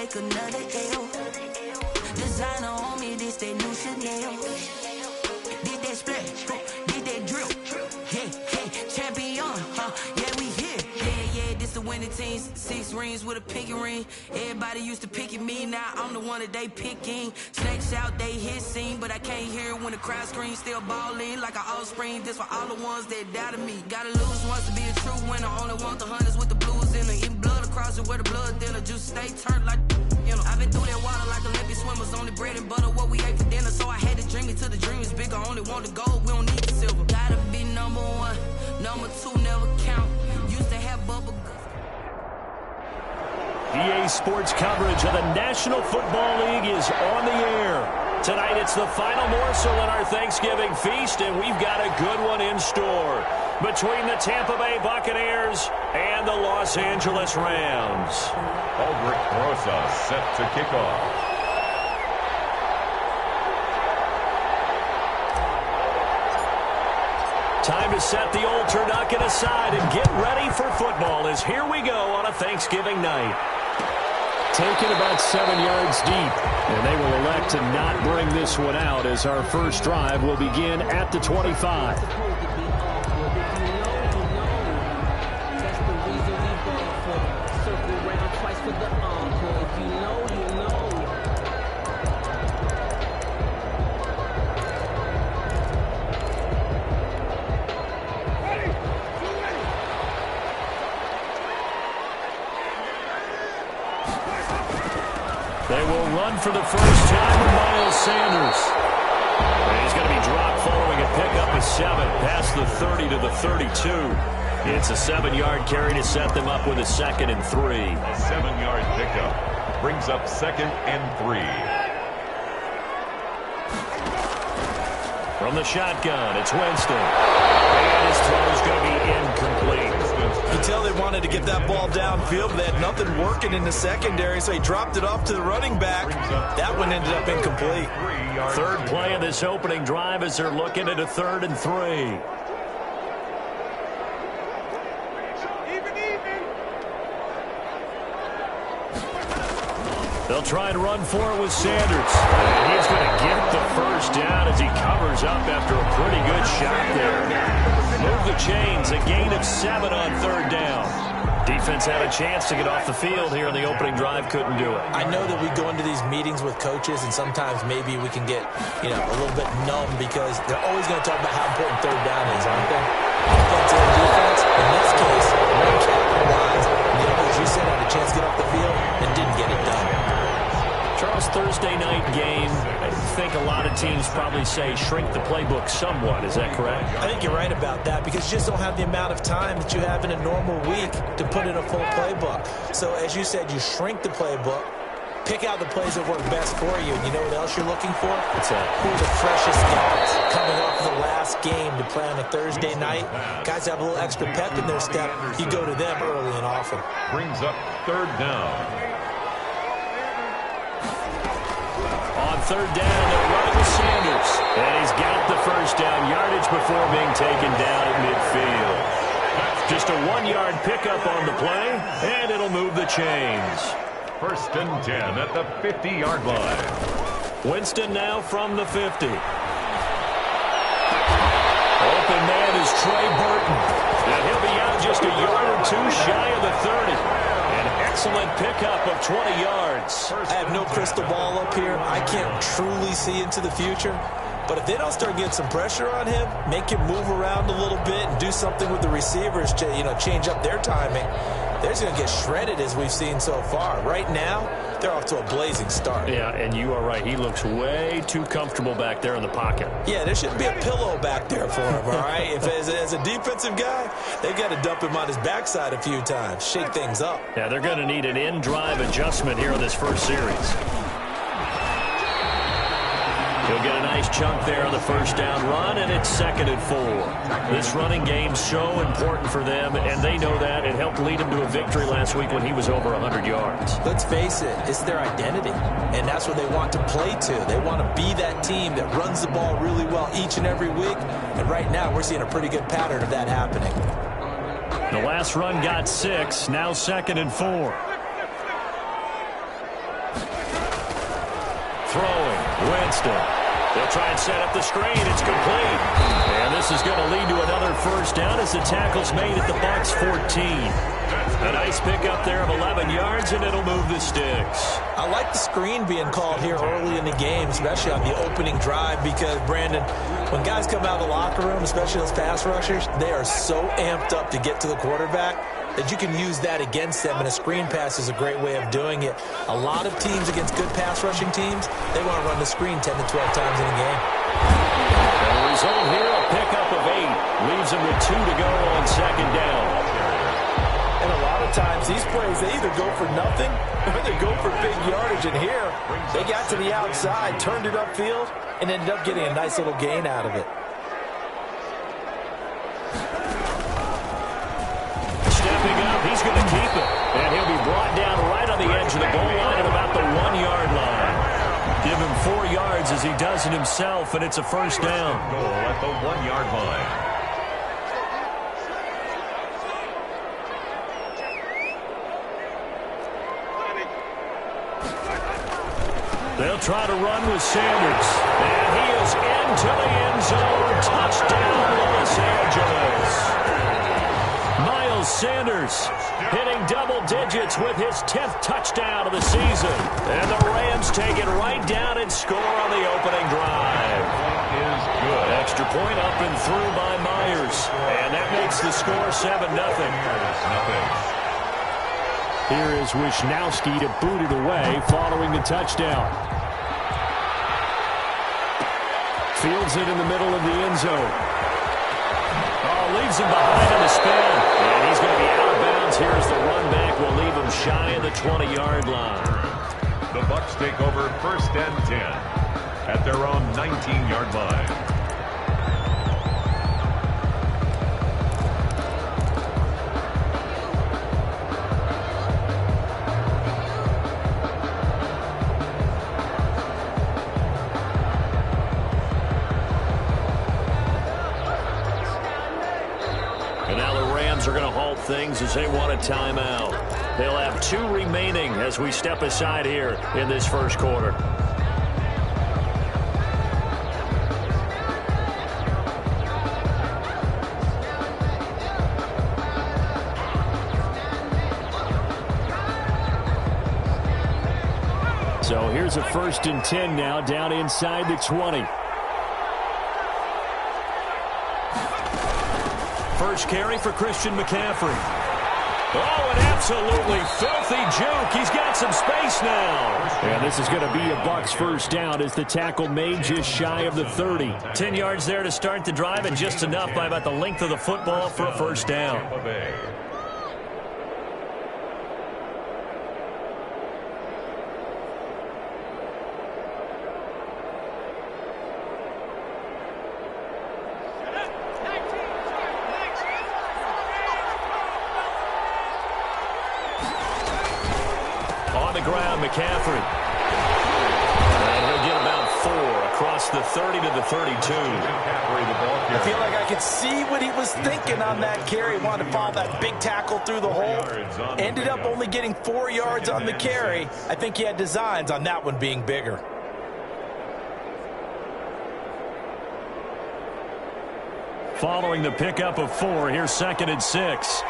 take another L. Designer on me, this that new Chanel. Did that split, did that drill. Yeah, champion, yeah, we here. Yeah, this the winning teams. 6 rings with a pinky ring. Everybody used to pick at me, now I'm the one that they picking. Snakes out, they hit scene, but I can't hear it when the crowd screams. Still ballin' like an offspring. This for all the ones that doubted me. Gotta lose once to be a true winner. Only want the hunters with the blues in it. Eating blood across it where the blood dinner. Juice stay turned like, you know. I've been through that water like Olympic swimmers. Only bread and butter what we ate for dinner. So I had to dream it till the dream is bigger. Only want the gold, we don't need the silver. Gotta be number 1, number 2 never count. Used to have bubble gum. EA Sports coverage of the National Football League is on the air. Tonight it's the final morsel in our Thanksgiving feast, and we've got a good one in store between the Tampa Bay Buccaneers and the Los Angeles Rams. Aldrich Rosa set to kick off. Time to set the old turducken aside and get ready for football as here we go on a Thanksgiving night. Taken about 7 yards deep, and they will elect to not bring this one out as our first drive will begin at the 25. They will run for the first time with Miles Sanders. And he's going to be dropped following a pickup of 7 past the 30 to the 32. It's a 7-yard carry to set them up with a 2nd and 3. A 7-yard pickup brings up 2nd and 3. From the shotgun, it's Winston. And his throw is going to be incomplete. You tell they wanted to get that ball downfield, but they had nothing working in the secondary, so he dropped it off to the running back. That one ended up incomplete. Third play of this opening drive as they're looking at a 3rd and 3. They'll try and run for it with Sanders. And he's going to get the first down as he covers up after a pretty good shot there. Move the chains, a gain of 7 on 3rd down. Defense had a chance to get off the field here in the opening drive, couldn't do it. I know that we go into these meetings with coaches, and sometimes maybe we can get, a little bit numb because they're always going to talk about how important 3rd down is, aren't they? Offense and defense, in this case, one capitalized. The other, as you said, had a chance to get off the field and didn't get it done. Charles, Thursday night game, I think a lot of teams probably say shrink the playbook somewhat. Is that correct? I think you're right about that because you just don't have the amount of time that you have in a normal week to put in a full playbook. So, as you said, you shrink the playbook, pick out the plays that work best for you. And you know what else you're looking for? What's that? Who are the freshest guys coming off the last game to play on a Thursday night? Guys have a little extra pep in their step. You go to them early and often. Brings up 3rd down. On 3rd down, they're running with Sanders. And he's got the first down yardage before being taken down at midfield. Just a 1-yard pickup on the play, and it'll move the chains. 1st and 10 at the 50-yard line. Winston now from the 50. Open man is Trey Burton. And he'll be out just a yard or 2 shy of the 30. An excellent pickup of 20 yards. I have no crystal ball up here. I can't truly see into the future. But if they don't start getting some pressure on him, make him move around a little bit and do something with the receivers to, change up their timing, they're just going to get shredded as we've seen so far. Right now, they're off to a blazing start. Yeah, and you are right. He looks way too comfortable back there in the pocket. Yeah, there shouldn't be a pillow back there for him, all right? If as a defensive guy, they've got to dump him on his backside a few times, shake things up. Yeah, they're going to need an in-drive adjustment here in this first series. He'll get a nice chunk there on the first down run, and it's 2nd and 4. This running game's so important for them, and they know that. It helped lead them to a victory last week when he was over 100 yards. Let's face it, it's their identity, and that's what they want to play to. They want to be that team that runs the ball really well each and every week, and right now we're seeing a pretty good pattern of that happening. The last run got 6, now 2nd and 4. throwing. Winston. They'll try and set up the screen. It's complete. And this is going to lead to another first down as the tackle's made at the Bucs 14. A nice pickup there of 11 yards, and it'll move the sticks. I like the screen being called here early in the game, especially on the opening drive, because, Brandon, when guys come out of the locker room, especially those pass rushers, they are so amped up to get to the quarterback that you can use that against them, and a screen pass is a great way of doing it. A lot of teams against good pass rushing teams, they want to run the screen 10 to 12 times in a game. And the result here, a pickup of 8. Leaves them with 2 to go on second down. And a lot of times, these plays, they either go for nothing or they go for big yardage. And here, they got to the outside, turned it upfield, and ended up getting a nice little gain out of it. Stepping up, he's going to keep it. And he'll be brought down right on the edge of the goal line at about the 1-yard line. Give him 4 yards as he does it himself, and it's a first down. Goal at the 1-yard line. They'll try to run with Sanders. And he is into the end zone. Touchdown, Los Angeles. Miles Sanders hitting double digits with his 10th touchdown of the season. And the Rams take it right down and score on the opening drive. Is good. Extra point up and through by Myers. And that makes the score 7-0. Here is Wisnowski to boot it away following the touchdown. Fields it in the middle of the end zone. Oh, leaves him behind on the spin. And he's going to be out of bounds here as the run back will leave him shy of the 20-yard line. The Bucs take over 1st and 10 at their own 19-yard line. Are going to halt things as they want a timeout. They'll have 2 remaining as we step aside here in this first quarter. So here's a 1st and 10 now down inside the 20. First carry for Christian McCaffrey. Oh, an absolutely filthy juke. He's got some space now. And this is going to be a Bucs first down as the tackle made just shy of the 30. 10 yards there to start the drive, and just enough by about the length of the football for a first down. McCaffrey. And he'll get about 4 across the 30 to the 32. I feel like I could see what he was thinking on that carry. He wanted to follow that big tackle through the hole. Ended up only getting 4 yards on the carry. I think he had designs on that one being bigger. Following the pickup of 4, here's 2nd and 6.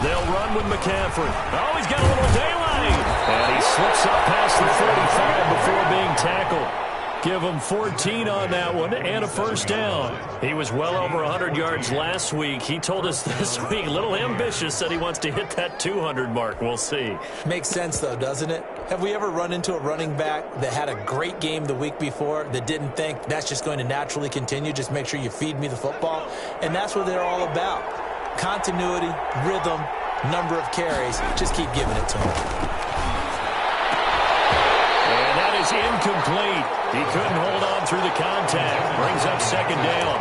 They'll run with McCaffrey. Oh, he's got a little daylight. And he slips up past the 45 before being tackled. Give him 14 on that one and a first down. He was well over 100 yards last week. He told us this week, a little ambitious, said he wants to hit that 200 mark. We'll see. Makes sense, though, doesn't it? Have we ever run into a running back that had a great game the week before that didn't think that's just going to naturally continue? Just make sure you feed me the football. And that's what they're all about. Continuity, rhythm, number of carries. Just keep giving it to him. And that is incomplete. He couldn't hold on through the contact. Brings up second down.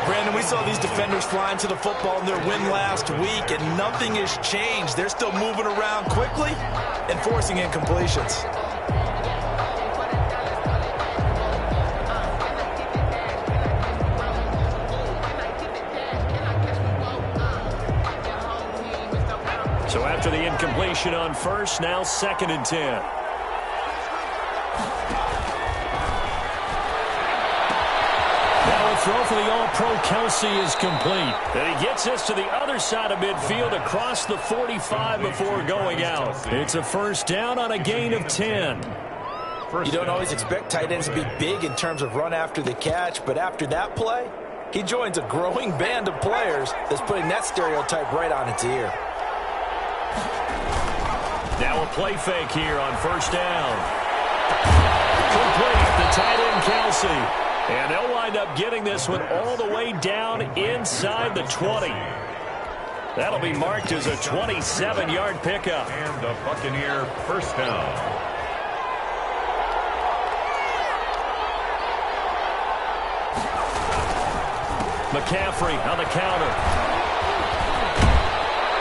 Brandon, we saw these defenders flying to the football in their win last week, and nothing has changed. They're still moving around quickly and forcing incompletions. So after after the incompletion on first. Now 2nd and 10. Throw for the All-Pro Kelsey is complete. And he gets this to the other side of midfield across the 45 before going out. It's a first down on a gain of 10. You don't always expect tight ends to be big in terms of run after the catch, but after that play, he joins a growing band of players that's putting that stereotype right on its ear. Now a play fake here on first down. Complete, the tight end Kelsey. And they'll wind up getting this one all the way down inside the 20. That'll be marked as a 27-yard pickup. And the Buccaneer first down. McCaffrey on the counter.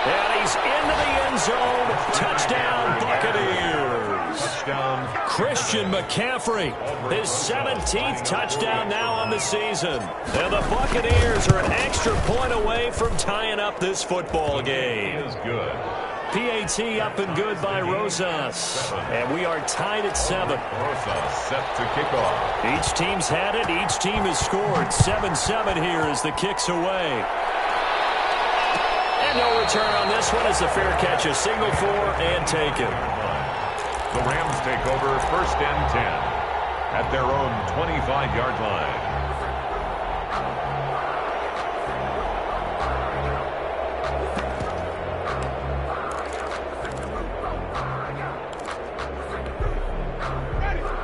And he's into the end zone. Touchdown, Buccaneers. Touchdown. Christian McCaffrey, his 17th touchdown now on the season. And the Buccaneers are an extra point away from tying up this football game. He is good. PAT up and good by Rosas. And we are tied at 7. Rosas set to kick off. Each team's had it. Each team has scored. 7-7 here as the kick's away. And no return on this one as the fair catch is signaled for and taken. The Rams take over first and 10 at their own 25-yard line.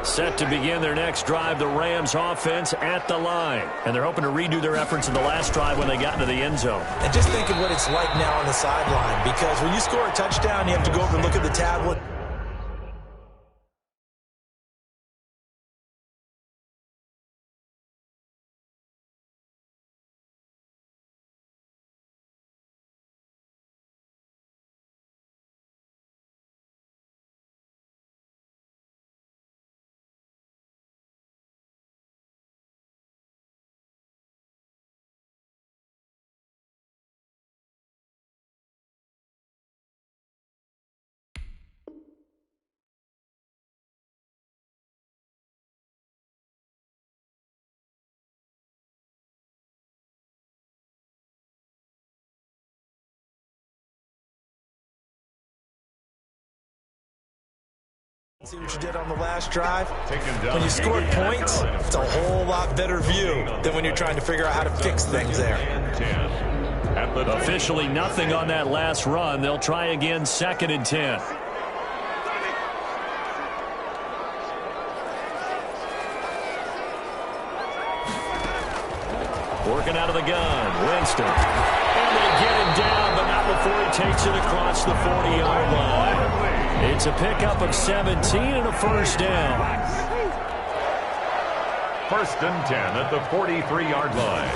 Set to begin their next drive, the Rams offense at the line. And they're hoping to redo their efforts in the last drive when they got into the end zone. And just think of what it's like now on the sideline, because when you score a touchdown, you have to go over and look at the tablet. See what you did on the last drive? When you scored points, it's a whole lot better view than when you're trying to figure out how to fix things there. Officially nothing on that last run. They'll try again 2nd and 10. Working out of the gun, Winston. And they get him down, but not before he takes it across the 40-yard line. It's a pickup of 17 and a first down. First and 10 at the 43-yard line.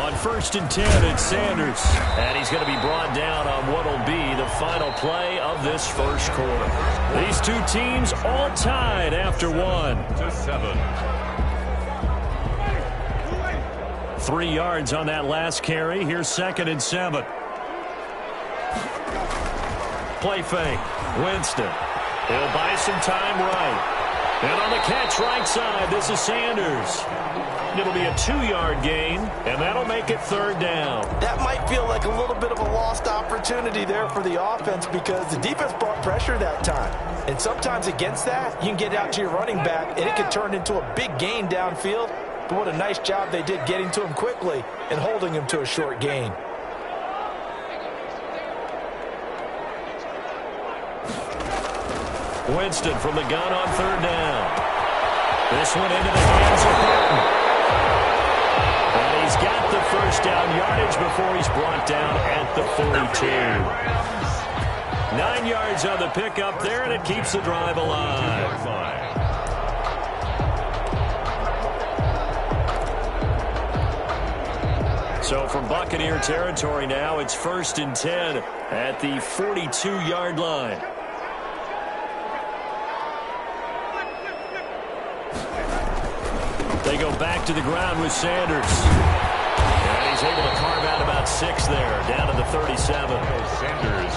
On first and 10, it's Sanders. And he's going to be brought down on what will be the final play of this first quarter. These two teams all tied after 1-7. 3 yards on that last carry. Here's 2nd and 7. Play fake. Winston. He'll buy some time right. And on the catch right side, this is Sanders. It'll be a 2-yard gain, and that'll make it 3rd down. That might feel like a little bit of a lost opportunity there for the offense because the defense brought pressure that time. And sometimes against that, you can get out to your running back, and it can turn into a big gain downfield. But what a nice job they did getting to him quickly and holding him to a short gain. Winston from the gun on 3rd down. This one into the hands of Burton. And he's got the first down yardage before he's brought down at the 42. 9 yards on the pickup there, and it keeps the drive alive. So from Buccaneer territory now, it's 1st and 10 at the 42-yard line. They go back to the ground with Sanders. And he's he's able to carve out about 6 there, down to the 37.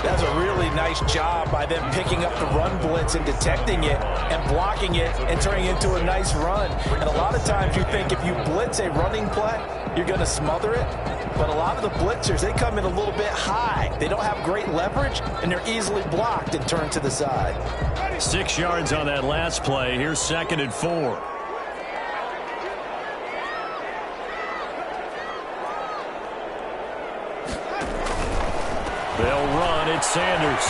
That's a really nice job by them picking up the run blitz and detecting it and blocking it and turning it into a nice run. And a lot of times you think if you blitz a running play, you're going to smother it. But a lot of the blitzers, they come in a little bit high. They don't have great leverage, and they're easily blocked and turned to the side. 6 yards on that last play. Here's 2nd and 4. They'll run. It's Sanders.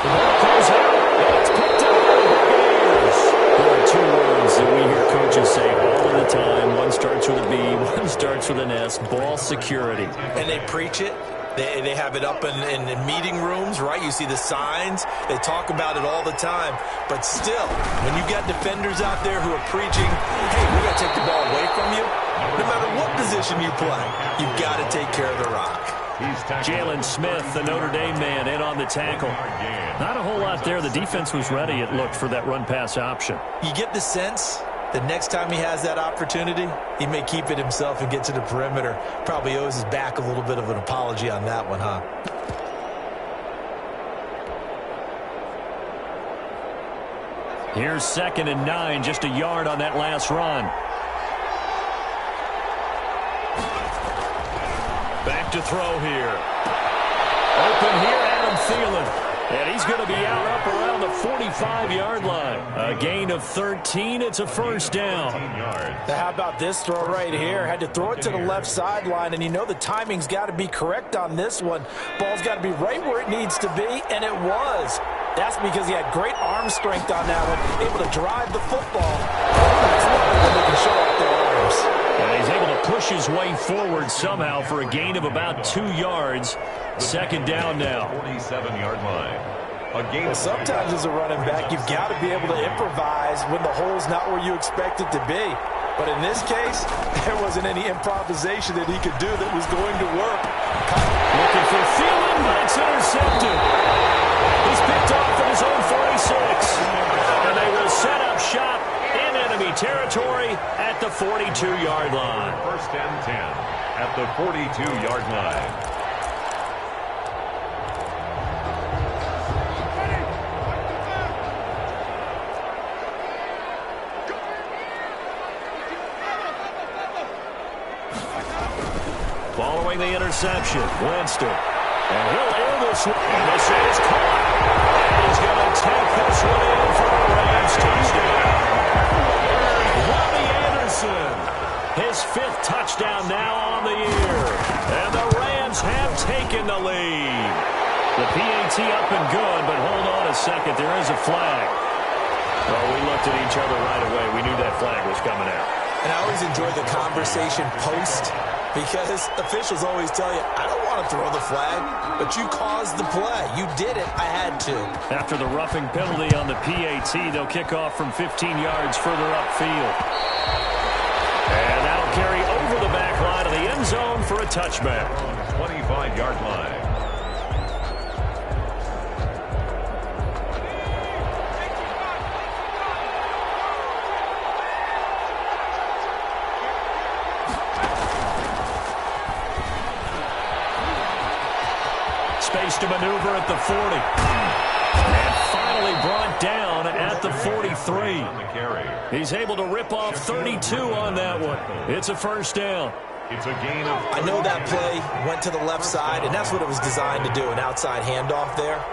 The ball goes out. It's picked up by the Buccaneers. There are 2 words that we hear coaches say all of the time. One starts with a B, one starts with an S. Ball security. And they preach it. They have it up in meeting rooms, right? You see the signs. They talk about it all the time. But still, when you got defenders out there who are preaching, hey, we got to take the ball away from you, no matter what position you play, you've got to take care of the rock. Jalen Smith, the Notre Dame man, in on the tackle. Not a whole lot there. The defense was ready, it looked, for that run-pass option. You get the sense that next time he has that opportunity, he may keep it himself and get to the perimeter. Probably owes his back a little bit of an apology on that one, huh? Here's 2nd and 9, just a yard on that last run. Back to throw here. Open here, Adam Thielen. And he's going to be out up around the 45-yard line. A gain of 13. It's a first down. How about this throw right here? Had to throw it to the left sideline, and you know the timing's got to be correct on this one. Ball's got to be right where it needs to be, and it was. That's because he had great arm strength on that one, able to drive the football. That's when they can show off their arms. And he's able to push his way forward somehow for a gain of about 2 yards. 2nd down now. 47-yard line. Well, sometimes as a running back, you've got to be able to improvise when the hole's not where you expect it to be. But in this case, there wasn't any improvisation that he could do that was going to work. Looking for Thielen, but it's intercepted. He's picked off at his own 46. And they will set up shop in enemy territory at the 42-yard line. 1st and 10 at the 42-yard line. Following the interception, Winston. And he'll air this one. And this is caught. And he's going to take this one in for a Rams touchdown. Robbie Anderson, his 5th touchdown now on the year. And the Rams have taken the lead. The PAT up and good, but hold on a second. There is a flag. Well, we looked at each other right away. We knew that flag was coming out. And I always enjoy the conversation post, because officials always tell you, I don't want to throw the flag, but you caused the play. You did it. I had to. After the roughing penalty on the PAT, they'll kick off from 15 yards further upfield. And that'll carry over the back line of the end zone for a touchback. 25-yard line. Space to maneuver at the 40. And finally brought down at the 43. He's able to rip off 32 on that one. It's a first down. It's a gain of... I know that play went to the left side, and that's what it was designed to do, an outside handoff there.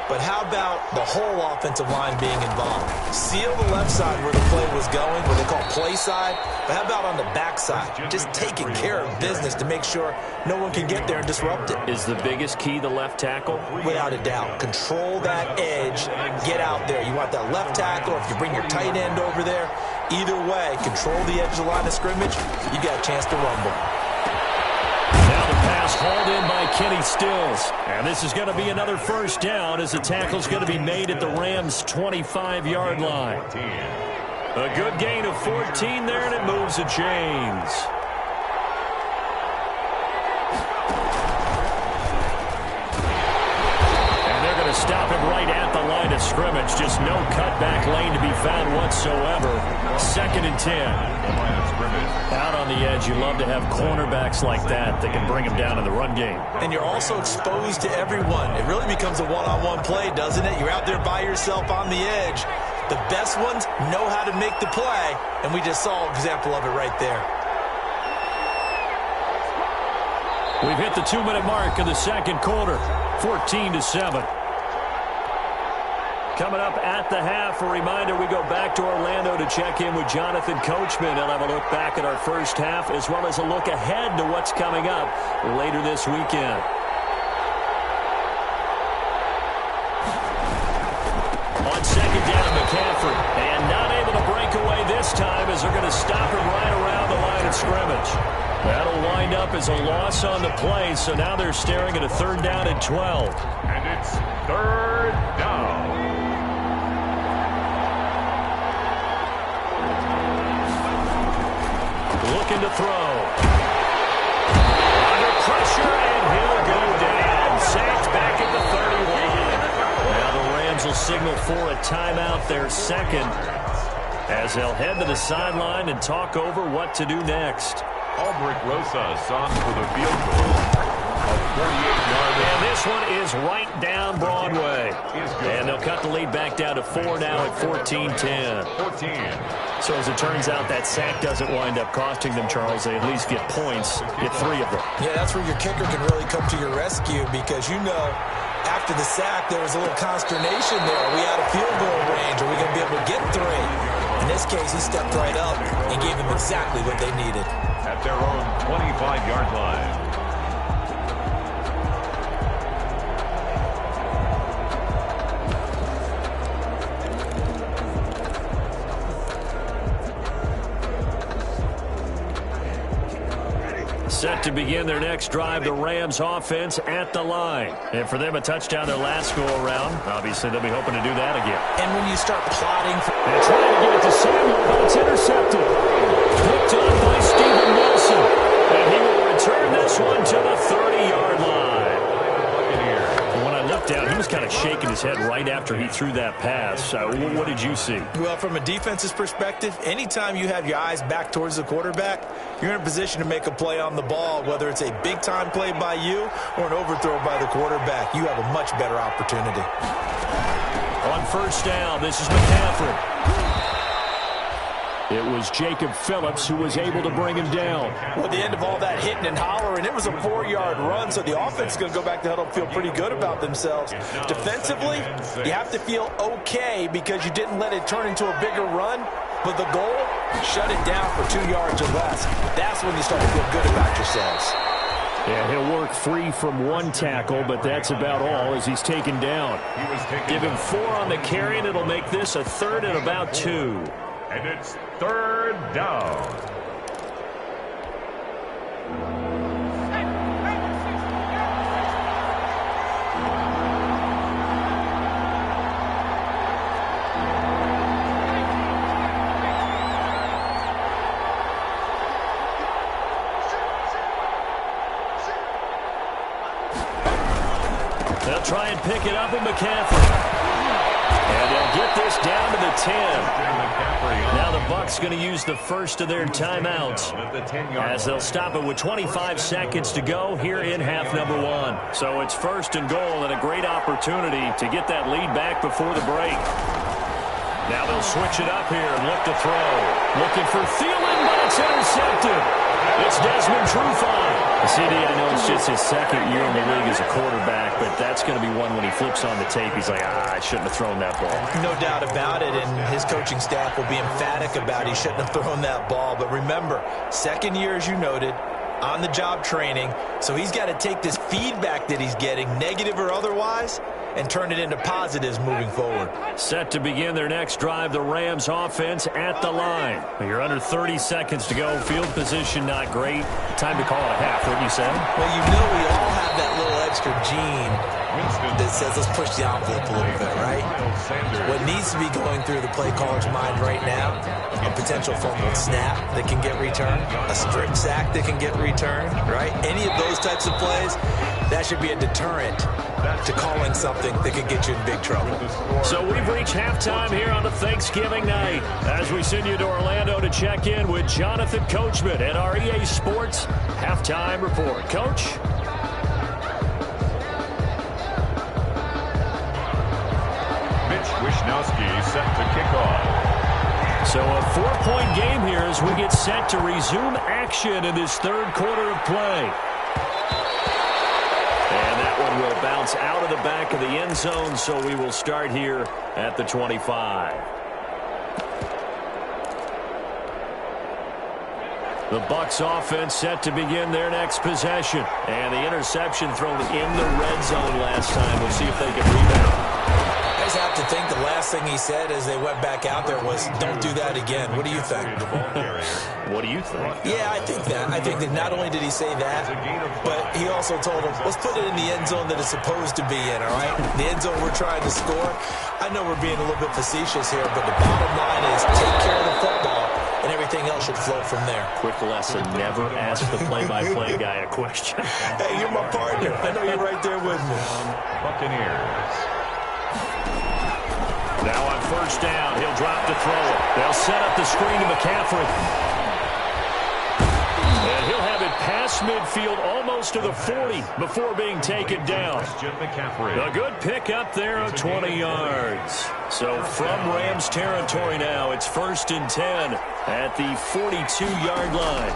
But how about the whole offensive line being involved? Seal the left side where the play was going, what they call play side. But how about on the back side? Just taking care of business to make sure no one can get there and disrupt it. Is the biggest key the left tackle? Without a doubt. Control that edge. Get out there. You want that left tackle, or if you bring your tight end over there, either way, control the edge of the line of scrimmage, you got a chance to rumble. Now the pass hauled in by Kenny Stills. And this is going to be another first down as the tackle's going to be made at the Rams' 25-yard line. A good gain of 14 there, and it moves the chains. And they're going to stop him right at the line of scrimmage. Just no cutback lane to be found whatsoever. 2nd and 10. Out on the edge, you love to have cornerbacks like that can bring him down in the run game. And you're also exposed to everyone. It really becomes a one-on-one play, doesn't it? You're out there by yourself on the edge. The best ones know how to make the play, and we just saw an example of it right there. We've hit the 2-minute mark of the second quarter, 14-7. Coming up at the half, a reminder, we go back to Orlando to check in with Jonathan Coachman. He'll have a look back at our first half as well as a look ahead to what's coming up later this weekend. On 2nd down, McCaffrey. And not able to break away this time as they're going to stop him right around the line of scrimmage. That'll wind up as a loss on the play, so now they're staring at a 3rd down and 12. And it's 3rd down. Looking to throw. Under pressure, and he'll go down. Sacked back at the 31. Now the Rams will signal for a timeout, their 2nd, as they'll head to the sideline and talk over what to do next. Albrecht Rosa on for the field goal. A 48-yard. And this one is right down Broadway. And they'll cut the lead back down to 4 now at 14-10. 14. So as it turns out, that sack doesn't wind up costing them, Charles. They at least get points, get 3 of them. Yeah, that's where your kicker can really come to your rescue because, after the sack, there was a little consternation there. Are we out of field goal range? Are we going to be able to get 3? In this case, he stepped right up and gave them exactly what they needed. At their own 25-yard line. Set to begin their next drive, the Rams offense at the line. And for them, a touchdown their last go-around. Obviously, they'll be hoping to do that again. And when you start plotting for... They're trying to get it to Samuel, but it's intercepted. Picked up by Steven Wilson. And he will return this one to the 30-yard line. And when I looked down, he was kind of shaking his head right after he threw that pass. What did you see? Well, from a defense's perspective, anytime you have your eyes back towards the quarterback, you're in a position to make a play on the ball, whether it's a big-time play by you or an overthrow by the quarterback. You have a much better opportunity. On 1st down, this is McCaffrey. It was Jacob Phillips who was able to bring him down. Well, at the end of all that hitting and hollering, it was a 4-yard run, so the offense is going to go back to huddle and feel pretty good about themselves. Defensively, you have to feel okay because you didn't let it turn into a bigger run, but the goal, shut it down for 2 yards or less. That's when you start to feel good about yourselves. Yeah, he'll work free from 1 tackle, but that's about all as he's taken down. Give him 4 on the carry, and it'll make this a 3rd and about 2. And it's 3rd down. They'll try and pick it up with McCaffrey. And they'll get this down to the 10. Now the Bucs going to use the first of their timeouts as they'll stop it with 25 seconds to go here in half number 1. So it's 1st and goal and a great opportunity to get that lead back before the break. Now they'll switch it up here and look to throw. Looking for Thielen, but it's intercepted. It's Desmond Trufant. CD, I know it's just his 2nd year in the league as a quarterback, but that's going to be one when he flips on the tape. He's like, I shouldn't have thrown that ball. No doubt about it, and his coaching staff will be emphatic about he shouldn't have thrown that ball. But remember, 2nd year, as you noted, on-the-job training, so he's got to take this feedback that he's getting, negative or otherwise, and turn it into positives moving forward. Set to begin their next drive, the Rams offense at the line. You're under 30 seconds to go. Field position not great. Time to call it a half, wouldn't you say? Well, we all have that little extra gene that says let's push the envelope a little bit, right? What needs to be going through the play caller's mind right now, a potential fumbled snap that can get returned, a strip sack that can get returned, right? Any of those types of plays, that should be a deterrent to calling something that could get you in big trouble. So we've reached halftime here on a Thanksgiving night as we send you to Orlando to check in with Jonathan Coachman at our EA Sports Halftime Report. Coach? Wishnowski set to kick off. So a 4-point game here as we get set to resume action in this third quarter of play. And that one will bounce out of the back of the end zone, so we will start here at the 25. The Bucs offense set to begin their next possession. And the interception thrown in the red zone last time. We'll see if they can rebound. I just have to think the last thing he said as they went back out there was, don't do that again. What do you think? What do you think? Yeah, I think that not only did he say that, but he also told him, let's put it in the end zone that it's supposed to be in, all right? The end zone we're trying to score. I know we're being a little bit facetious here, but the bottom line is take care of the football, and everything else should flow from there. Quick lesson, never ask the play-by-play guy a question. Hey, you're my partner. I know you're right there with me. Buccaneers. Now on first down, he'll drop to throw it. They'll set up the screen to McCaffrey. And he'll have it past midfield almost to the 40 before being taken down. A good pick up there of 20 yards. So from Rams territory now, it's 1st and 10 at the 42-yard line.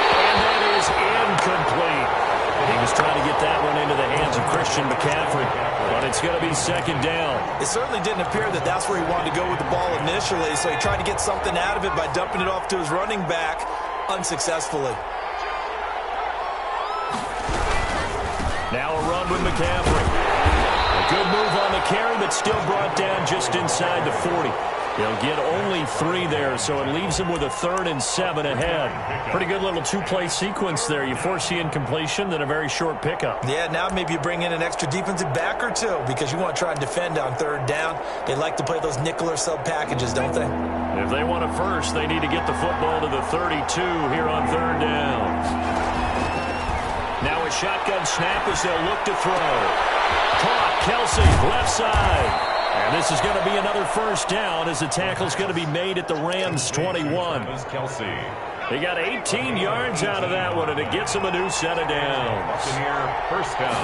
And that is incomplete. He was trying to get that one into the hands of Christian McCaffrey, but it's going to be 2nd down. It certainly didn't appear that that's where he wanted to go with the ball initially, so he tried to get something out of it by dumping it off to his running back unsuccessfully. Now a run with McCaffrey. A good move on the carry, but still brought down just inside the 40. They'll get only 3 there, so it leaves them with a 3rd and 7 ahead. Pretty good little 2-play sequence there. You force the incompletion, then a very short pickup. Yeah, now maybe you bring in an extra defensive back or two because you want to try and defend on 3rd down. They like to play those nickel or sub packages, don't they? If they want a first, they need to get the football to the 32 here on 3rd down. Now a shotgun snap as they'll look to throw. Caught, Kelsey, left side. And this is going to be another first down as the tackle's going to be made at the Rams' 21. They got 18 yards out of that one, and it gets them a new set of downs. First down.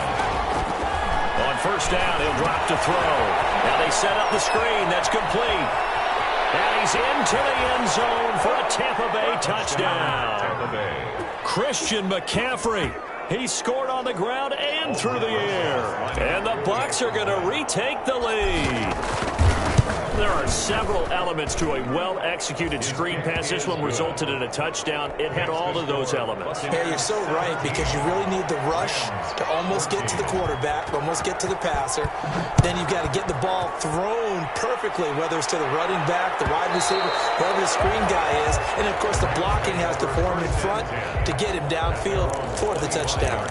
On first down, he'll drop to throw. Now they set up the screen. That's complete. And he's into the end zone for a Tampa Bay touchdown. Christian McCaffrey. He scored on the ground and through the air. And the Bucs are going to retake the lead. There are several elements to a well-executed screen pass. This one resulted in a touchdown. It had all of those elements. Yeah, you're so right, because you really need the rush to almost get to the quarterback, almost get to the passer. Then you've got to get the ball thrown perfectly, whether it's to the running back, the wide receiver, whoever the screen guy is. And, of course, the blocking has to form in front to get him downfield for the touchdown.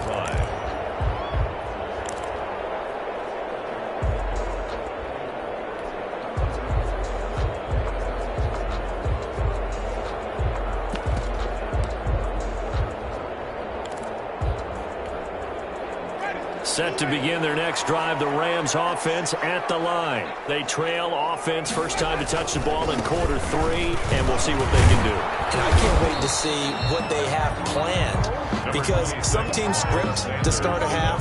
Set to begin their next drive, the Rams offense at the line. They trail offense, first time to touch the ball in quarter 3, and we'll see what they can do. And I can't wait to see what they have planned, because some teams script to start a half.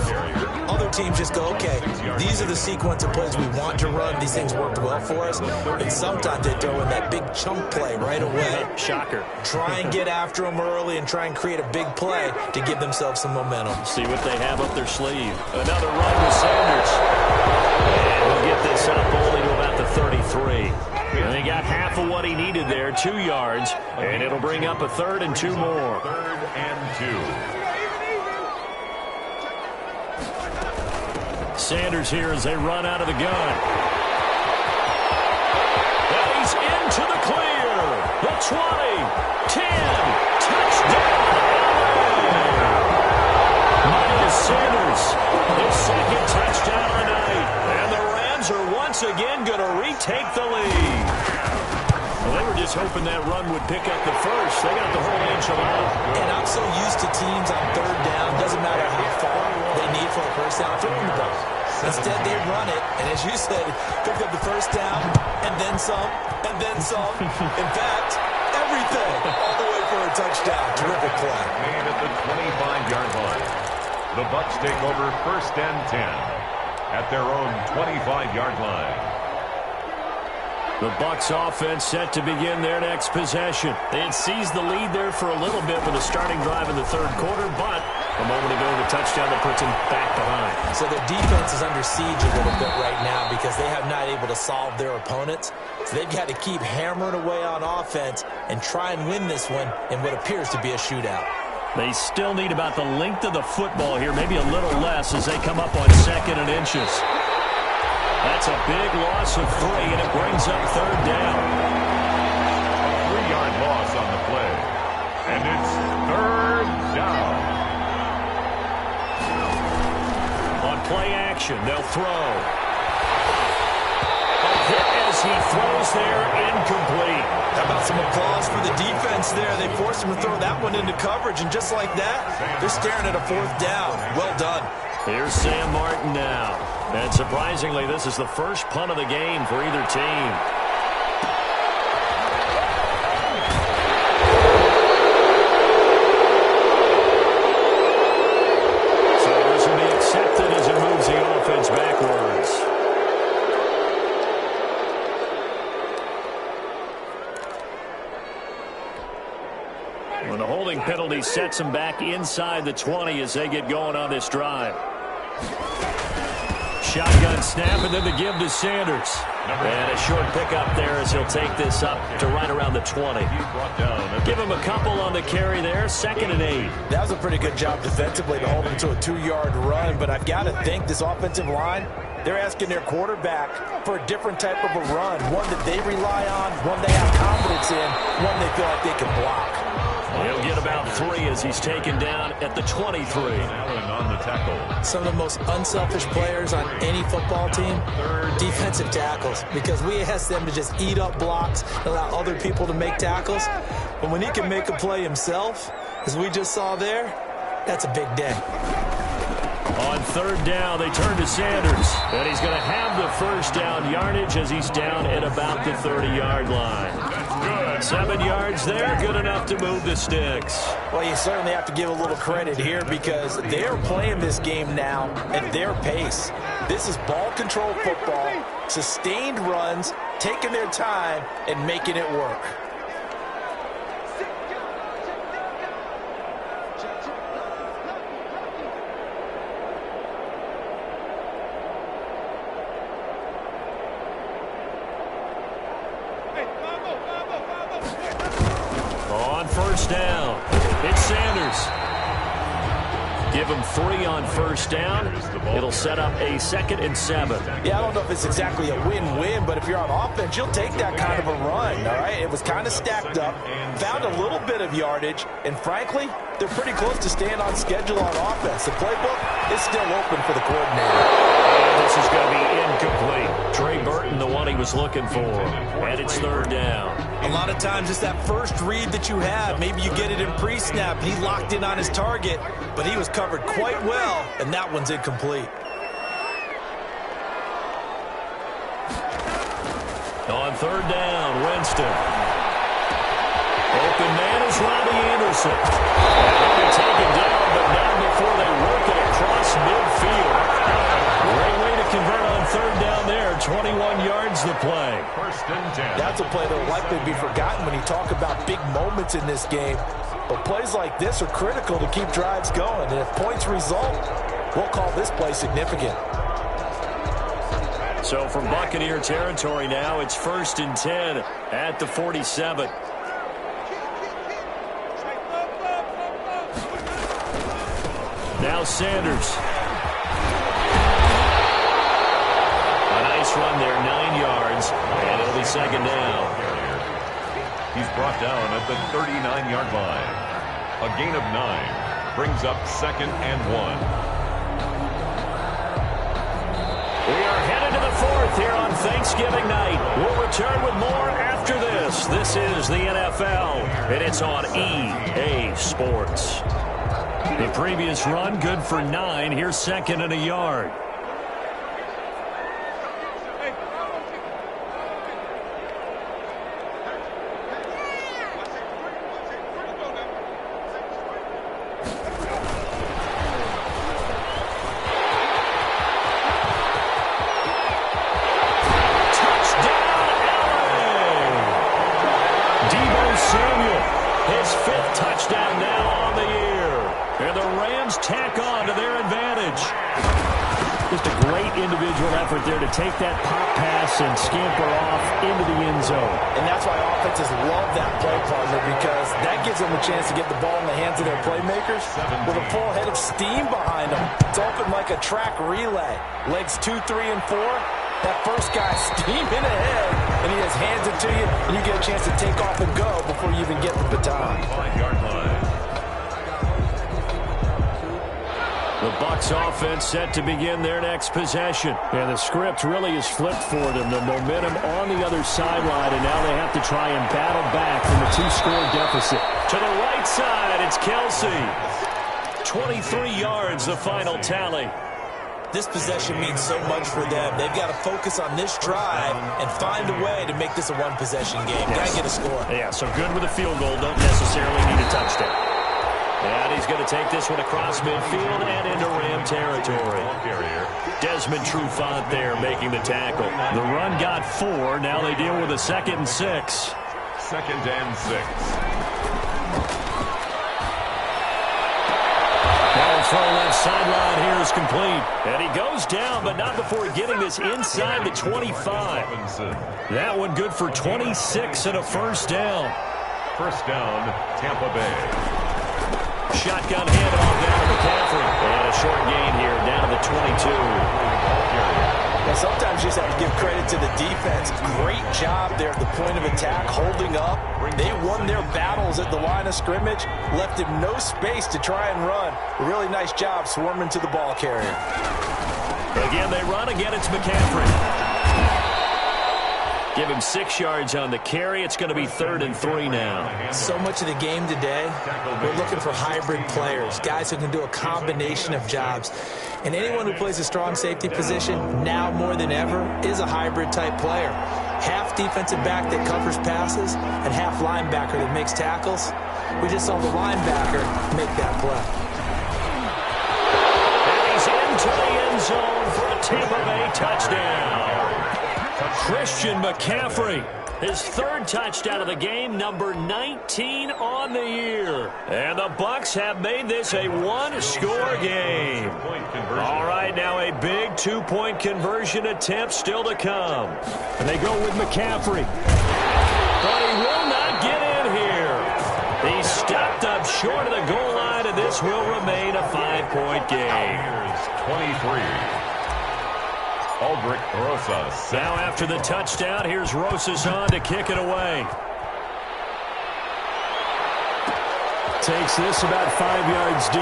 Other teams just go, okay, these are the sequence of plays we want to run. These things worked well for us. And sometimes they throw in that big chunk play right away. Shocker. Try and get after them early and try and create a big play to give themselves some momentum. See what they have up their sleeve. Another run with Sanders. And we'll get this up only to about the 33. And they got half of what he needed there, 2 yards. And it'll bring up a 3rd and 2 more. 3rd and 2. Sanders here as they run out of the gun. And he's into the clear. The 20, 10, touchdown. once again going to retake the lead. Well, they were just hoping that run would pick up the first. They got the whole enchilada. And I'm so used to teams on third down, doesn't matter how far they need for a first down, throwing the ball. Instead, they run it, and as you said, pick up the first down, and then some, and then some. In fact, everything, all the way for a touchdown. Terrific play. Made at the 25-yard line. The Bucs take over 1st and 10 at their own 25-yard line. The Bucs offense set to begin their next possession. They had seized the lead there for a little bit with a starting drive in the third quarter, but a moment ago, the touchdown that puts them back behind. So their defense is under siege a little bit right now because they have not able to solve their opponents. So they've got to keep hammering away on offense and try and win this one in what appears to be a shootout. They still need about the length of the football here, maybe a little less as they come up on 2nd and inches. That's a big loss of 3, and it brings up 3rd down. A 3-yard loss on the play. And it's 3rd down. On play action, they'll throw. A hit as he throws there, incomplete. How about some applause for the defense there? They forced him to throw that one into coverage, and just like that, they're staring at a 4th down. Well done. Here's Sam Martin now. And surprisingly, this is the first punt of the game for either team. So this will be accepted as it moves the offense backwards. Well, the holding penalty sets them back inside the 20 as they get going on this drive. Shotgun snap, and then the give to Sanders. And a short pickup there as he'll take this up to right around the 20. Give him a couple on the carry there, 2nd and 8. That was a pretty good job defensively to hold him to a 2-yard run, but I've got to think this offensive line, they're asking their quarterback for a different type of a run, one that they rely on, one they have confidence in, one they feel like they can block. He'll get about 3 as he's taken down at the 23. Allen on the tackle. Some of the most unselfish players on any football team, defensive tackles, because we ask them to just eat up blocks and allow other people to make tackles. But when he can make a play himself, as we just saw there, that's a big day. On 3rd down, they turn to Sanders. And he's going to have the first down yardage as he's down at about the 30-yard line. 7 yards there, good enough to move the sticks. Well, you certainly have to give a little credit here because they're playing this game now at their pace. This is ball control football, sustained runs, taking their time, and making it work. On 1st down, it's Sanders. Give him 3 on 1st down. It'll set up a 2nd and 7. Yeah, I don't know if it's exactly a win-win, but if you're on offense, you'll take that kind of a run, all right? It was kind of stacked up, found a little bit of yardage, and frankly, they're pretty close to staying on schedule on offense. The playbook is still open for the coordinator. This is going to be incomplete. Trey Burton, the one he was looking for. And it's 3rd down. A lot of times it's that first read that you have. Maybe you get it in pre-snap. He locked in on his target, but he was covered quite well, and that one's incomplete. On 3rd down, Winston. Open man is Robbie Anderson. He'll be taken down, but not before they work it across midfield. Great way to convert on 3rd down there. 21 yards the play. 1st and 10. That's a play that will likely be forgotten when you talk about big moments in this game. But plays like this are critical to keep drives going. And if points result, we'll call this play significant. So from Buccaneer territory now, it's 1st and 10 at the 47. Now Sanders. A nice run there, 9 yards, and it'll be 2nd down. He's brought down at the 39-yard line. A gain of 9 brings up 2nd and 1. We are headed to the fourth here on Thanksgiving night. We'll return with more after this. This is the NFL, and it's on EA Sports. The previous run, good for 9. Here's second and a yard. His 5th touchdown now on the year. And the Rams tack on to their advantage. Just a great individual effort there to take that pop pass and scamper off into the end zone. And that's why offenses love that play, partner, because that gives them a chance to get the ball in the hands of their playmakers with a full head of steam behind them. It's open like a track relay. Legs 2, 3, and 4. That first guy steaming ahead, and he has hands it to you, and you get a chance to take off and go before you even get the baton. 5-yard line. The Bucs offense set to begin their next possession. And the script really is flipped for them. The momentum on the other sideline, and now they have to try and battle back from a 2-score deficit. To the right side, it's Kelsey. 23 yards, the final tally. This possession means so much for them. They've got to focus on this drive and find a way to make this a one-possession game. Got to get a score. Yeah, so good with a field goal. Don't necessarily need a touchdown. And he's going to take this one across midfield and into Ram territory. Desmond Trufant there making the tackle. The run got 4. Now they deal with a 2nd and 6. 2nd and 6. Throw left sideline here is complete. And he goes down, but not before getting this inside the 25. That one good for 26 and a first down. First down, Tampa Bay. Shotgun handoff down to McCaffrey. And a short gain here down to the 22. Well, sometimes you just have to give credit to the defense. Great job there at the point of attack, holding up. They won their battles at the line of scrimmage, left him no space to try and run. A really nice job swarming to the ball carrier. Again, they run. Again, it's McCaffrey. Give him 6 yards on the carry. It's going to be 3rd and 3 now. So much of the game today, we're looking for hybrid players, guys who can do a combination of jobs. And anyone who plays a strong safety position, now more than ever, is a hybrid-type player. Half defensive back that covers passes and half linebacker that makes tackles. We just saw the linebacker make that play. And he's into the end zone for a Tampa Bay touchdown. Christian McCaffrey, his 3rd touchdown of the game, number 19 on the year. And the Bucs have made this a 1-score game. All right, now a big 2-point conversion attempt still to come. And they go with McCaffrey. But he will not get in here. He stepped up short of the goal line, and this will remain a 5-point game. Here's 23. Aldrich Rosas. Now after the touchdown, here's Rosas on to kick it away. Takes this about 5 yards deep.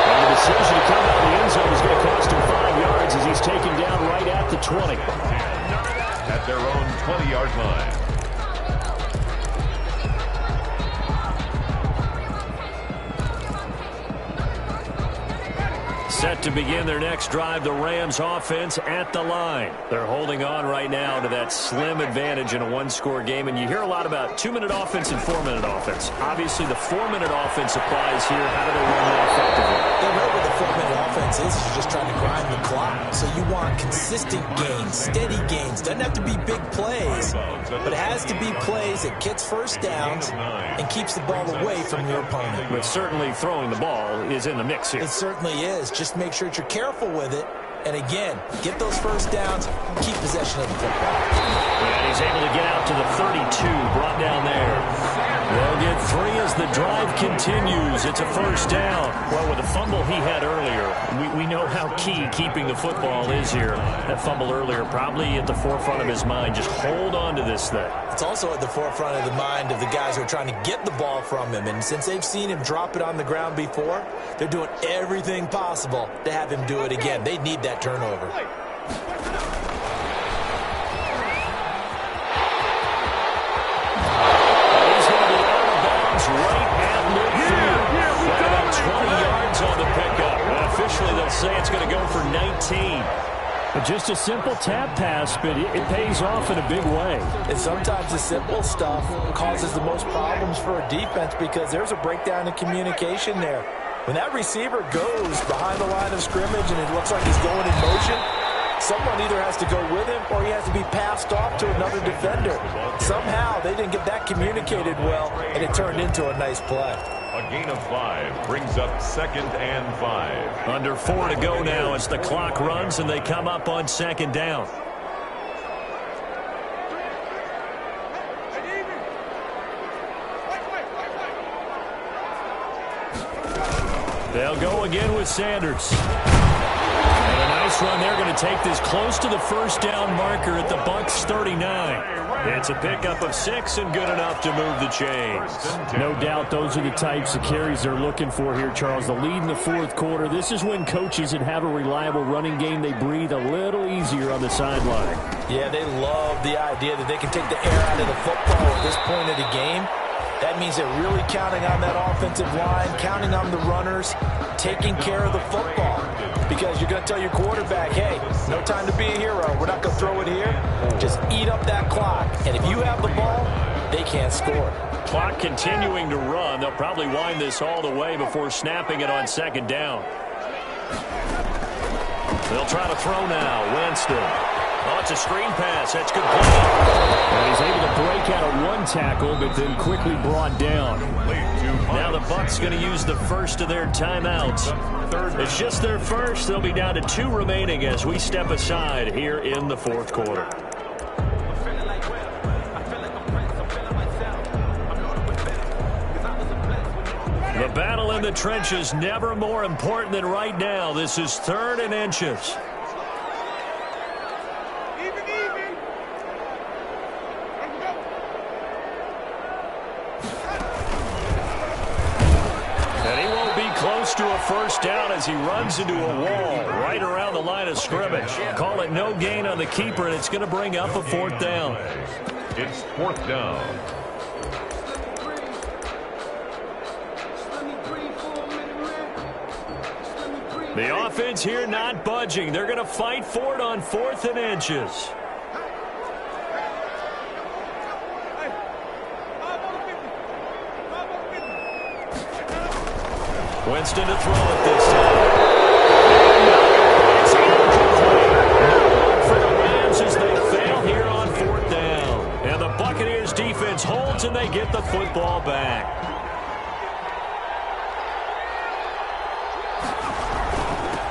And the decision to come out of the end zone is going to cost him 5 yards as he's taken down right at the 20. At their own 20-yard line. Set to begin their next drive, the Rams offense at the line. They're holding on right now to that slim advantage in a 1-score game, and you hear a lot about 2-minute offense and 4-minute offense. Obviously, the 4-minute offense applies here. How do they run that effectively? They know what the 4-minute offense is. You're just trying to grind the clock. So you want consistent gains, steady gains. Doesn't have to be big plays, but it has to be plays that gets first downs and keeps the ball away from your opponent. But certainly throwing the ball is in the mix here. It certainly is. Just make sure that you're careful with it. And again, get those first downs, keep possession of the football. And he's able to get out to the 32, brought down there. They'll get 3 as the drive continues. It's a first down. Well, with the fumble he had earlier, we know how key keeping the football is here. That fumble earlier probably at the forefront of his mind. Just hold on to this thing. it's also at the forefront of the mind of the guys who are trying to get the ball from him. And since they've seen him drop it on the ground before, they're doing everything possible to have him do it again. They need that turnover. He's going to be out of bounds right at midfield. Right about 20 yards on the pickup. And officially, they'll say it's going to go for 19. Just a simple tap pass, but it pays off in a big way. And sometimes the simple stuff causes the most problems for a defense because there's a breakdown in communication there. When that receiver goes behind the line of scrimmage and it looks like he's going in motion, someone either has to go with him or he has to be passed off to another defender. Somehow they didn't get that communicated well, and it turned into a nice play. A gain of 5 brings up 2nd and 5. Under 4 to go now as the clock runs and they come up on 2nd down. They'll go again with Sanders. And a nice run. They're going to take this close to the first down marker at the Bucs 39. It's a pickup of 6 and good enough to move the chains. No doubt those are the types of carries they're looking for here, Charles. The lead in the fourth quarter. This is when coaches that have a reliable running game, they breathe a little easier on the sideline. Yeah, they love the idea that they can take the air out of the football at this point of the game. That means they're really counting on that offensive line, counting on the runners, taking care of the football. Because you're going to tell your quarterback, hey, no time to be a hero. We're not going to throw it here. Just eat up that clock. And if you have the ball, they can't score. Clock continuing to run. They'll probably wind this all the way before snapping it on 2nd down. They'll try to throw now. Winston. Oh, it's a screen pass. That's good play. And he's able to break out of one tackle, but then quickly brought down. Now the Bucs going to use the first of their timeouts. It's just their first. They'll be down to 2 remaining as we step aside here in the fourth quarter. The battle in the trenches never more important than right now. This is 3rd and inches. To a first down as he runs into a wall right around the line of scrimmage. Call it no gain on the keeper, and it's going to bring up a 4th down. It's 4th down. The offense here not budging. They're going to fight for it on 4th and inches. Winston to throw it this time. It's incomplete. For the Rams as they fail here on 4th down. And the Buccaneers defense holds and they get the football back.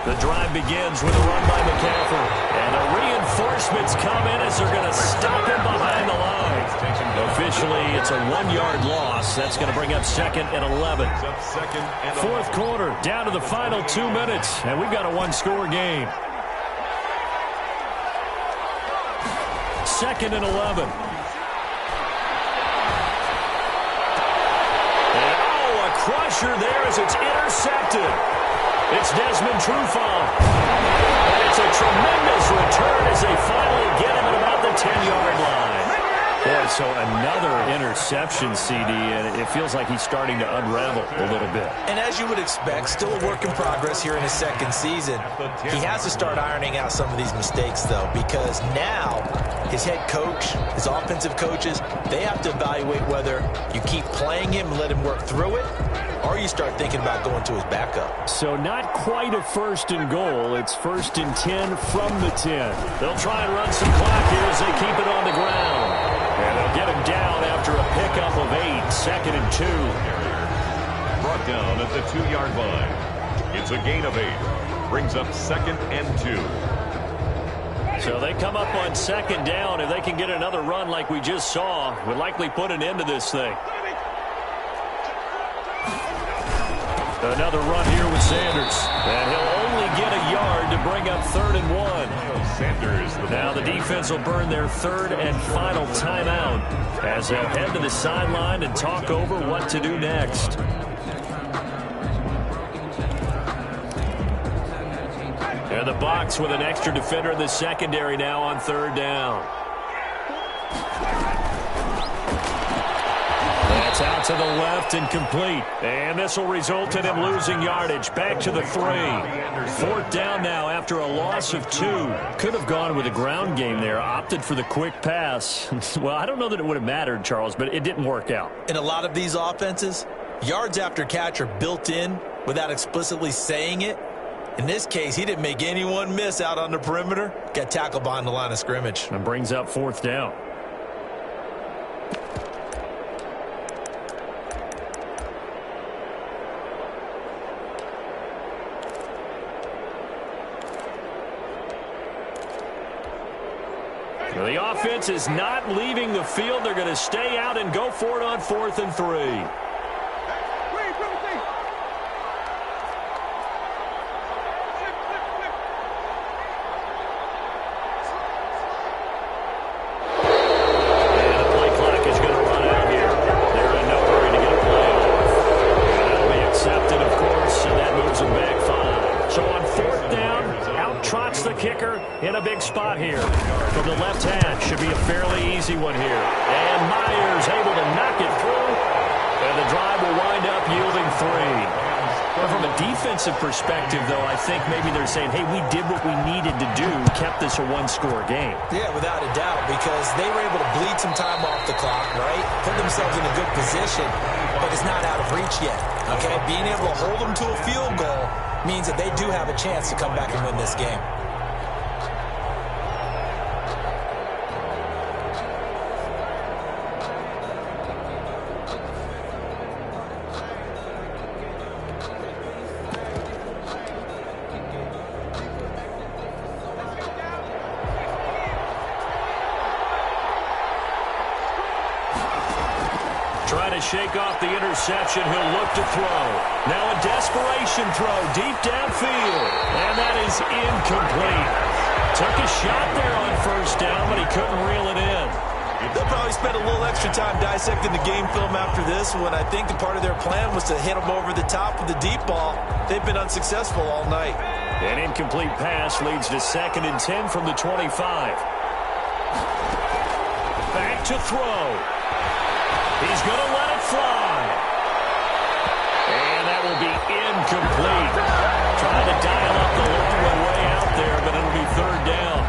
The drive begins with a run by McCaffrey. And the reinforcements come in as they're going to stop him behind the line. Officially, it's a 1-yard loss. That's going to bring up 2nd and 11. Fourth quarter, down to the final 2 minutes, and we've got a 1-score game. 2nd and 11. And, a crusher there as it's intercepted. It's Desmond Trufant. And it's a tremendous return as they finally get him at about the 10-yard line. Boy, so another interception, CD, and it feels like he's starting to unravel a little bit. And as you would expect, still a work in progress here in his 2nd season. He has to start ironing out some of these mistakes, though, because now his head coach, his offensive coaches, they have to evaluate whether you keep playing him and let him work through it, or you start thinking about going to his backup. So not quite a 1st and goal. It's 1st and 10 from the 10. They'll try and run some clock here as they keep it on the ground. And they'll get him down after a pickup of 8, 2nd and 2. Brought down at the 2-yard line. It's a gain of 8. Brings up 2nd and 2. So they come up on 2nd down. If they can get another run like we just saw, would likely put an end to this thing. Another run here with Sanders. And he'll only get a yard to bring up 3rd and 1. Sanders. Now the defense will burn their 3rd and final timeout as they'll head to the sideline and talk over what to do next. And the Bucs with an extra defender in the secondary now on third down. That's out to the left and complete. And this will result in him losing yardage. Back to the 3. Fourth down now after a loss of 2. Could have gone with a ground game there. Opted for the quick pass. Well, I don't know that it would have mattered, Charles, but it didn't work out. In a lot of these offenses, yards after catch are built in without explicitly saying it. In this case, he didn't make anyone miss out on the perimeter. Got tackled behind the line of scrimmage. And brings up fourth down. The offense is not leaving the field. They're going to stay out and go for it on 4th and 3. In a big spot here from the left hash. Should be a fairly easy one here. And Myers able to knock it through. And the drive will wind up yielding 3. Well, from a defensive perspective, though, I think maybe they're saying, hey, we did what we needed to do, kept this a one-score game. Yeah, without a doubt, because they were able to bleed some time off the clock, right? Put themselves in a good position, but it's not out of reach yet. Okay, being able to hold them to a field goal means that they do have a chance to come back and win this game. Shake off the interception. He'll look to throw. Now a desperation throw deep downfield. And that is incomplete. Took a shot there on first down, but he couldn't reel it in. They'll probably spend a little extra time dissecting the game film after this one. I think the part of their plan was to hit them over the top of the deep ball. They've been unsuccessful all night. An incomplete pass leads to 2nd and 10 from the 25. Back to throw. He's going to let it fly. And that will be incomplete. Trying to dial up the long one way out there, but it'll be third down.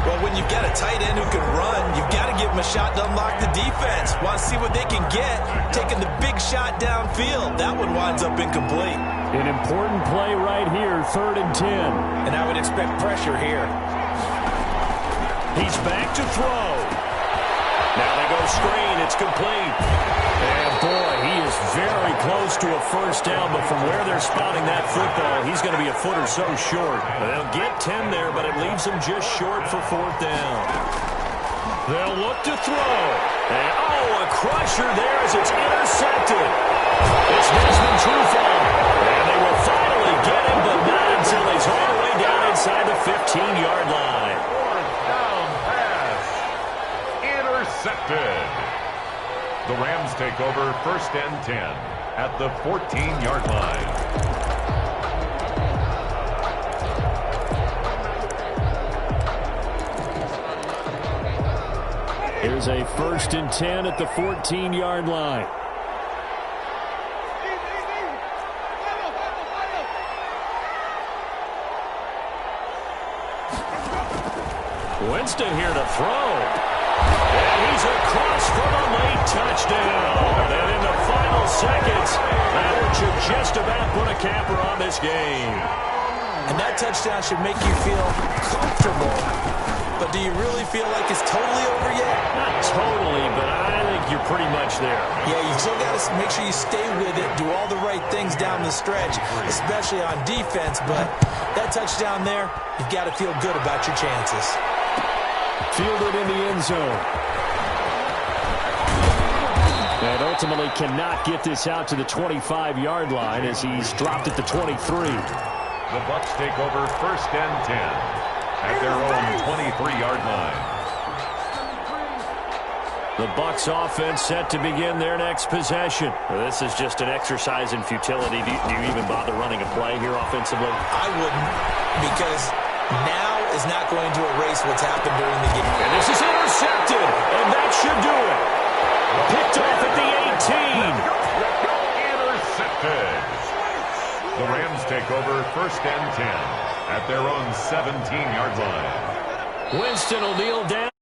Well, when you've got a tight end who can run, you've got to give him a shot to unlock the defense. Want to see what they can get, taking the big shot downfield. That one winds up incomplete. An important play right here, 3rd and 10. And I would expect pressure here. He's back to throw. Now they go screen. It's complete. And, boy, he is very close to a first down, but from where they're spotting that football, he's going to be a foot or so short. They'll get 10 there, but it leaves him just short for 4th down. They'll look to throw. And, a crusher there as it's intercepted. It's Desmond Trufant. And they will finally get him, but not until he's all the way down inside the 15-yard line. Intercepted. The Rams take over 1st and 10 at the 14-yard line. Here's a 1st and 10 at the 14-yard line. Winston here to throw. And he's across for the late touchdown. And in the final seconds, that one should just about put a capper on this game. And that touchdown should make you feel comfortable. But do you really feel like it's totally over yet? Not totally, but I think you're pretty much there. Yeah, you still got to make sure you stay with it, do all the right things down the stretch, especially on defense. But that touchdown there, you've got to feel good about your chances. Fielded in the end zone. And ultimately cannot get this out to the 25-yard line as he's dropped at the 23. The Bucs take over 1st and 10 at their own 23-yard line. The Bucs offense set to begin their next possession. Well, this is just an exercise in futility. Do you even bother running a play here offensively? I wouldn't, because now is not going to erase what's happened during the game. And this is intercepted, and that should do it. Picked off at the 18. Intercepted. The Rams take over 1st and 10 at their own 17-yard line. Winston will kneel down.